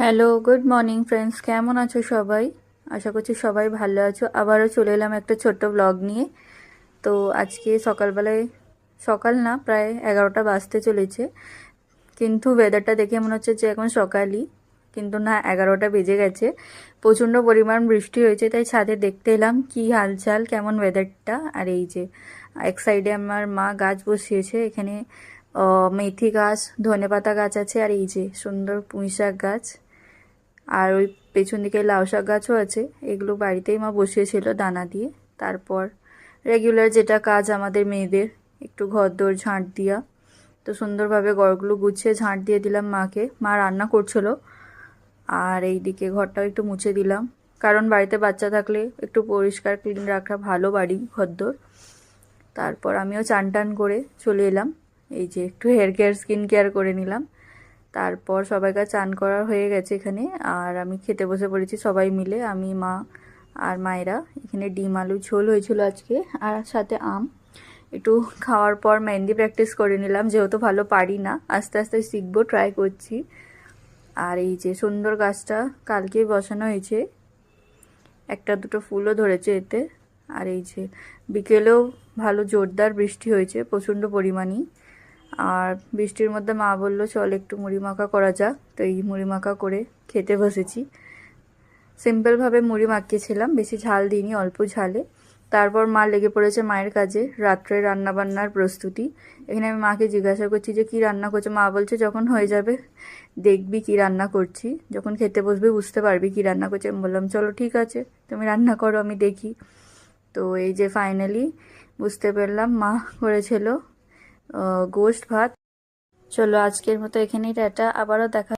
Hello, good morning friends, কেমন আছো সবাই? আশা করছি সবাই ভালো আছো। আবারও চলে এলাম একটা ছোট্ট ব্লগ নিয়ে। তো আজকে সকালবেলায়, সকাল না প্রায় 11টা বাজতে চলেছে, কিন্তু ওয়েদারটা দেখে মনে হচ্ছে যে এখন সকালই, কিন্তু না, 11টা বেজে গেছে। প্রচণ্ড পরিমাণ বৃষ্টি হয়েছে, তাই ছাদে দেখতে এলাম কি হালচাল, কেমন ওয়েদারটা। আর এই যে এক সাইডে আমার মা গাছ বসিয়েছে, এখানে মেথি গাছ, ধনেপাতা গাছ আছে, আর এই যে সুন্দর পুঁইশাক গাছ, আর ওই পেছন দিকে লাউ শাক গাছও আছে। এগুলো বাড়িতেই মা বসিয়েছিল দানা দিয়ে। তারপর রেগুলার যেটা কাজ আমাদের মেয়েদের, একটু ঘরদোর ঝাঁট দিয়া। তো সুন্দরভাবে ঘরগুলো গুছিয়ে ঝাঁট দিয়ে দিলাম মাকে। মা রান্না করছিল, আর এইদিকে ঘরটাও একটু মুছে দিলাম, কারণ বাড়িতে বাচ্চা থাকলে একটু পরিষ্কার ক্লিন রাখা ভালো বাড়ি ঘরদোর। তারপর আমিও চান টান করে চলে এলাম, এই যে একটু হেয়ার কেয়ার স্কিন কেয়ার করে নিলাম। তারপর সবাইকার চান করা হয়ে গেছে এখানে, আর আমি খেতে বসে পড়েছি সবাই মিলে, আমি, মা আর মায়েরা। এখানে ডিম আলু ঝোল হয়েছিল আজকে, আর সাথে আম। একটু খাওয়ার পর মেহেন্দি প্র্যাকটিস করে নিলাম, যেহেতু ভালো পারি না, আস্তে আস্তে শিখবো, ট্রাই করছি। আর এই যে সুন্দর গাছটা কালকেই বসানো হয়েছে, একটা দুটো ফুলও ধরেছে এতে। আর এই যে বিকেলেও ভালো জোরদার বৃষ্টি হয়েছে, প্রচণ্ড পরিমাণই। আর বৃষ্টির মধ্যে মা বললো চল একটু মুড়ি মাখা করা যাক, তো এই মুড়ি মাখা করে খেতে বসেছি। সিম্পলভাবে মুড়ি মাখিয়েছিলাম, বেশি ঝাল দিইনি, অল্প ঝালে। তারপর মা লেগে পড়েছে মায়ের কাজে, রাত্রে রান্নাবান্নার প্রস্তুতি। এখানে আমি মাকে জিজ্ঞাসা করছি যে কী রান্না করছো। মা বলছে যখন হয়ে যাবে দেখবি কি রান্না করছি, যখন খেতে বসবে বুঝতে পারবি কি রান্না করছি। আমি বললাম চলো ঠিক আছে, তুমি রান্না করো, আমি দেখি। তো এই যে ফাইনালি বুঝতে পারলাম মা করেছিল গোশত ভাত। চলো আজকের মতো এখানেই টাটা, আবারও দেখা।